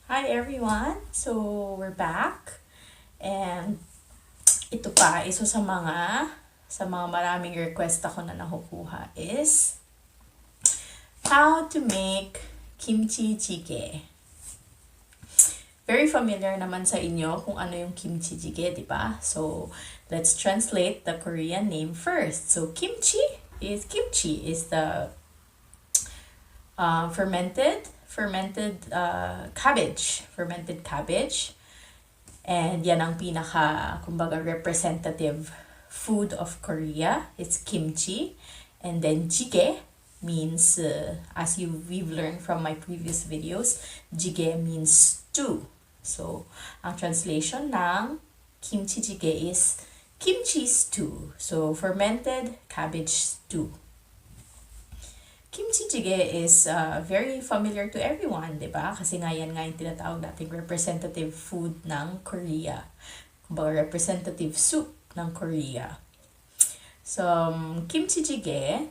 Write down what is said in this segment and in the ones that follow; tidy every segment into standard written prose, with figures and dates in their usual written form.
Hi everyone! So, we're back. And ito pa, isa sa mga maraming request ako na nakukuha is how to make kimchi jjigae. Very familiar naman sa inyo kung ano yung kimchi jjigae, di ba? So, let's translate the Korean name first. So, kimchi is the fermented cabbage. And yan ang kumbaga, representative food of Korea. It's kimchi. And then jjigae means, we've learned from my previous videos, jjigae means stew. So, ang translation ng kimchi jjigae is kimchi stew. So, fermented cabbage stew. Kimchi jjigae is very familiar to everyone, di ba? Kasi nga yan nga yung tinatawag nating representative food ng Korea. Kumbaga, representative soup ng Korea. So, kimchi jjigae,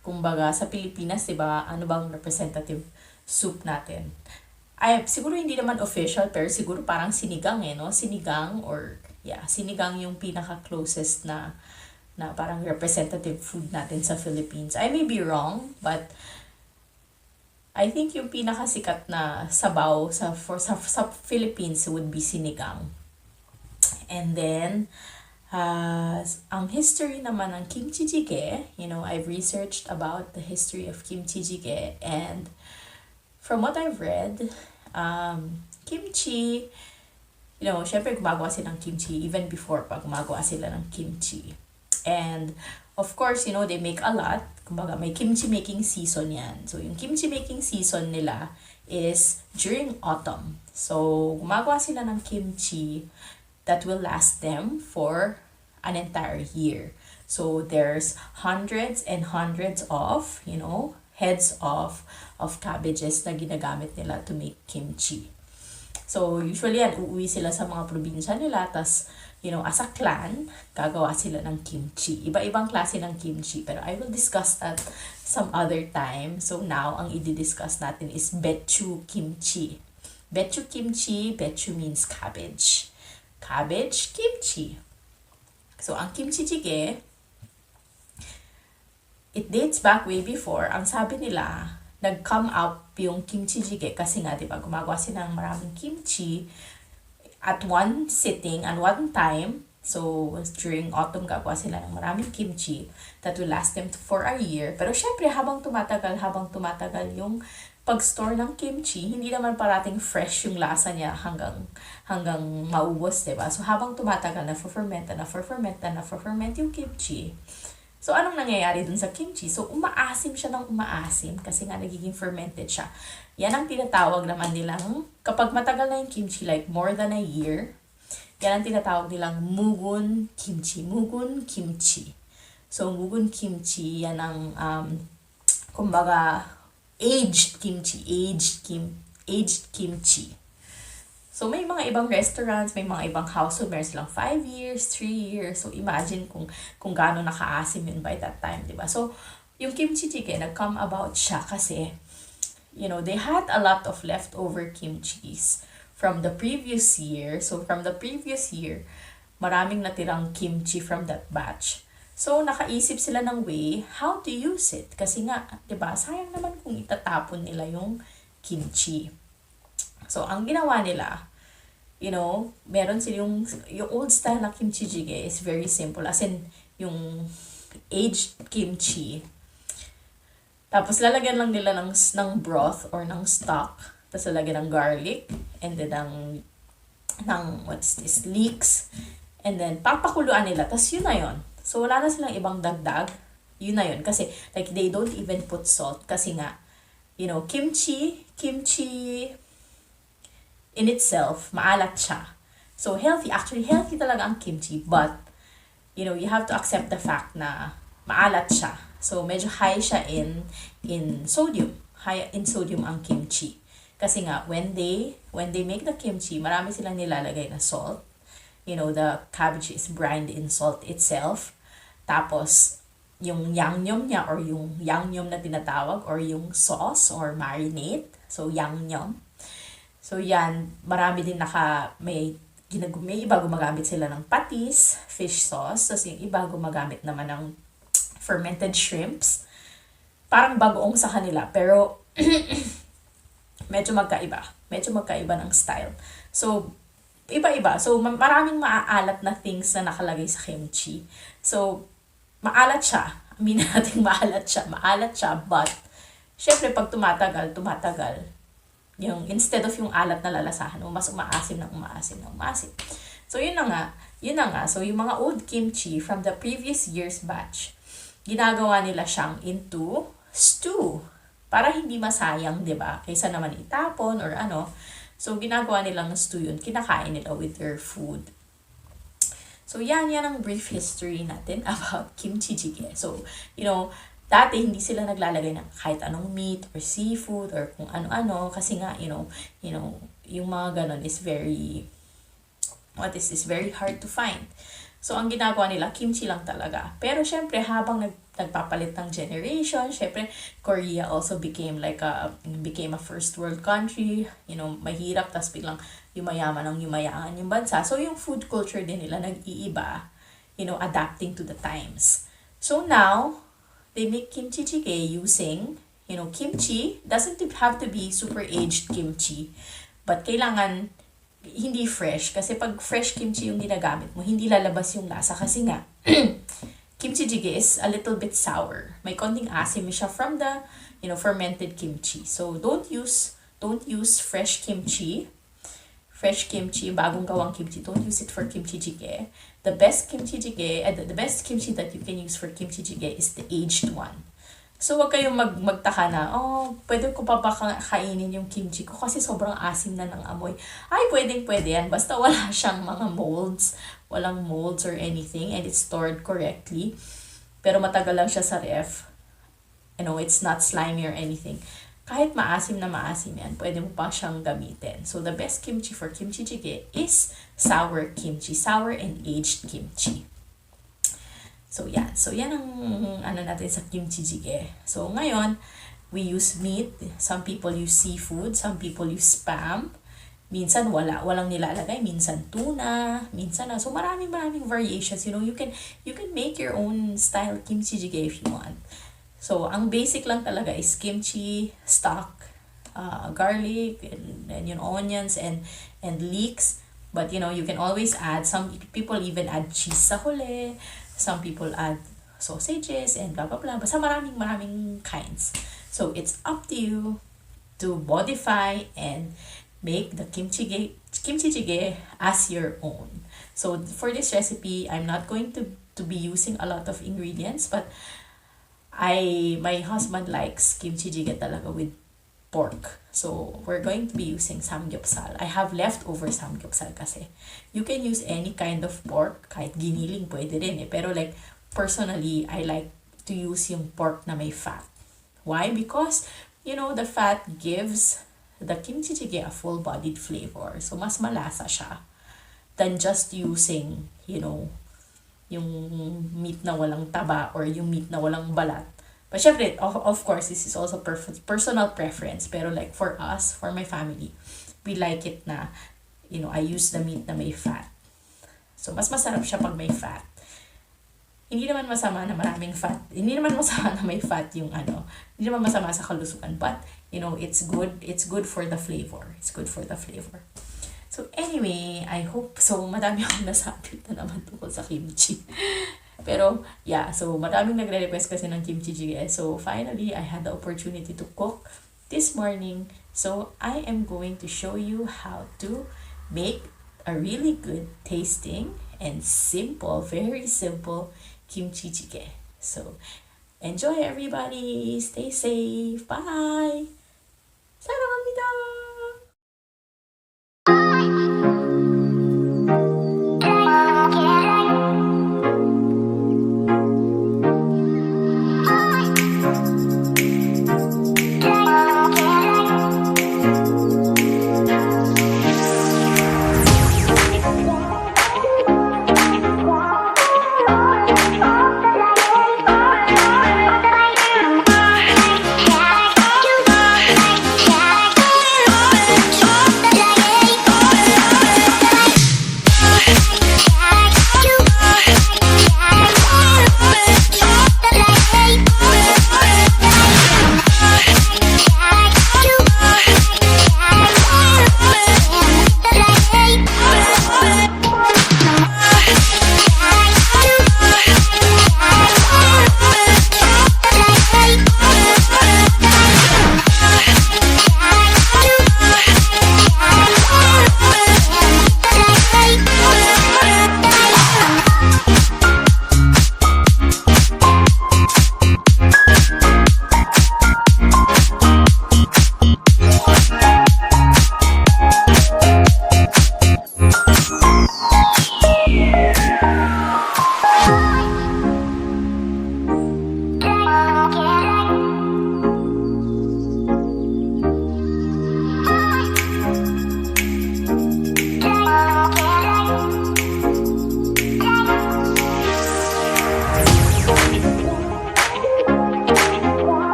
kumbaga sa Pilipinas, di ba, ano bang representative soup natin? Siguro hindi naman official, pero siguro parang sinigang no? Sinigang sinigang yung pinaka-closest na parang representative food natin sa Philippines. I may be wrong, but I think yung pinakasikat na sabaw sa Philippines would be sinigang. And then, ang history naman ng kimchi jjigae, I've researched about the history of kimchi jjigae, and from what I've read, kimchi, syempre gumagawa sila ng kimchi even before pa gumagawa sila ng kimchi. And of course, they make a lot. Kumbaga, may kimchi making season yan. So, yung kimchi making season nila is during autumn. So, gumagawa sila ng kimchi that will last them for an entire year. So, there's hundreds and hundreds of, heads of cabbages na ginagamit nila to make kimchi. So, usually uuwi sila sa mga probinsya nila, tas, as a clan, gagawa sila ng kimchi. Iba-ibang klase ng kimchi, pero I will discuss that some other time. So, now, ang i-discuss natin is bechu kimchi. Bechu kimchi, bechu means cabbage. Cabbage kimchi. So, ang kimchi jjigae, it dates back way before. Ang sabi nila, nag-come up yung kimchi jjigae kasi nga, diba, gumagawa sila ng maraming kimchi at one sitting and one time. So, during autumn, gagawa sila ng maraming kimchi that will last them for a year. Pero syempre, habang tumatagal yung pag-store ng kimchi, hindi naman parating fresh yung lasa niya hanggang maubos, diba? So, habang tumatagal, na-ferment yung kimchi. So, anong nangyayari dun sa kimchi? So, umaasim siya ng umaasim kasi nga nagiging fermented siya. Yan ang tinatawag naman nilang, kapag matagal na yung kimchi, like more than a year, yan ang tinatawag nilang mugun kimchi. Mugun kimchi. So, mugun kimchi, yan ang, kumbaga, aged kimchi. So, may mga ibang restaurants, may mga ibang household, meron silang 5 years, 3 years. So, imagine kung gaano nakaasim yun by that time, di ba? So, yung kimchi jjigae, nag-come about siya kasi, they had a lot of leftover kimchis from the previous year. So, from the previous year, maraming natirang kimchi from that batch. So, nakaisip sila ng way how to use it. Kasi nga, di ba, sayang naman kung itatapon nila yung kimchi. So, ang ginawa nila, meron sila yung old style na kimchi jjigae is very simple. As in, yung aged kimchi. Tapos, lalagyan lang nila ng broth or ng stock. Tapos, lalagyan ng garlic. And then, leeks. And then, papakuluan nila. Tapos, yun na yun. So, wala na silang ibang dagdag. Yun na yun. Kasi, like, they don't even put salt. Kasi nga, kimchi in itself, maalat siya. So, healthy talaga ang kimchi, but, you have to accept the fact na maalat siya. So, medyo high siya in sodium. High in sodium ang kimchi. Kasi nga, when they make the kimchi, marami silang nilalagay na salt. The cabbage is brined in salt itself. Tapos, yung yangnyeom niya or yung yangnyeom na tinatawag or yung sauce or marinade. So, yangnyeom. So yan, marami din may iba gumagamit sila ng patis, fish sauce, tapos yung iba gumagamit naman ng fermented shrimps. Parang bagoong sa kanila, pero medyo magkaiba. Medyo magkaiba ng style. So, iba-iba. So, maraming maaalat na things na nakalagay sa kimchi. So, maalat siya. Aminin natin maalat siya. Maalat siya, but, syempre, pag tumatagal, yung instead of yung alat na lalasahan mo, mas umaasim. So, yun na nga. So, yung mga old kimchi from the previous year's batch, ginagawa nila siyang into stew. Para hindi masayang, di ba? Kaysa naman itapon or ano. So, ginagawa nilang stew yun. Kinakain nila with their food. So, yan ang brief history natin about kimchi jjigae. So, dati hindi sila naglalagay ng kahit anong meat or seafood or kung ano-ano kasi nga, yung mga ganon is very very hard to find. So, ang ginagawa nila, kimchi lang talaga. Pero, syempre, habang nagpapalit ng generation, syempre, Korea also became a first world country. Mahirap, tas biglang yumayaman yung bansa. So, yung food culture din nila nag-iiba, adapting to the times. So, now, they make kimchi jjigae using, kimchi. Doesn't have to be super aged kimchi. But kailangan hindi fresh. Kasi pag fresh kimchi yung ginagamit mo, hindi lalabas yung lasa. Kasi nga, kimchi jjigae is a little bit sour. May konting asim siya from the, fermented kimchi. So, don't use fresh kimchi. Fresh kimchi, bagong gawang kimchi. Don't use it for kimchi jjigae. The best kimchi that you can use for kimchi jjigae is the aged one. So, wag kayong magtaka na, pwede ko pa ba kainin yung kimchi ko kasi sobrang asim na ng amoy. Ay, pwede yan. Basta wala siyang mga molds. Walang molds or anything and it's stored correctly. Pero matagal lang siya sa ref. It's not slimy or anything. Kahit maasim yan, pwede mo pa siyang gamitin. So, the best kimchi for kimchi jjigae is sour kimchi. Sour and aged kimchi. So, yan. So, yan ang natin sa kimchi jjigae. So, ngayon, we use meat. Some people use seafood. Some people use spam. Minsan, walang nilalagay. Minsan, tuna. Minsan, so maraming variations. You can make your own style kimchi jjigae if you want. So, ang basic lang talaga is kimchi, stock, garlic, and onions, and leeks. But, you can always add, some people even add cheese sa huli. Some people add sausages and blah, blah, blah. Basta maraming kinds. So, it's up to you to modify and make the kimchi jjigae as your own. So, for this recipe, I'm not going to be using a lot of ingredients, but my husband likes kimchi jjigae talaga with pork. So, we're going to be using samgyeopsal. I have leftover samgyeopsal kasi. You can use any kind of pork. Kahit giniling, pwede rin eh. Pero personally, I like to use yung pork na may fat. Why? Because, the fat gives the kimchi jjigae a full-bodied flavor. So, mas malasa siya than just using, yung meat na walang taba or yung meat na walang balat. But syempre, of course, this is also personal preference. Pero for us, for my family, we like it na, I use the meat na may fat. So, mas masarap siya pag may fat. Hindi naman masama na maraming fat. Hindi naman masama na may fat yung Hindi naman masama sa kalusugan. But, it's good. It's good for the flavor. So, anyway, I hope, so madami akong nasabi na naman tungkol sa kimchi. Pero, yeah, so maraming nagre-request kasi ng kimchi jjigae. So, finally, I had the opportunity to cook this morning. So, I am going to show you how to make a really good tasting and simple, very simple kimchi jjigae. So, enjoy everybody! Stay safe! Bye! 사랑합니다!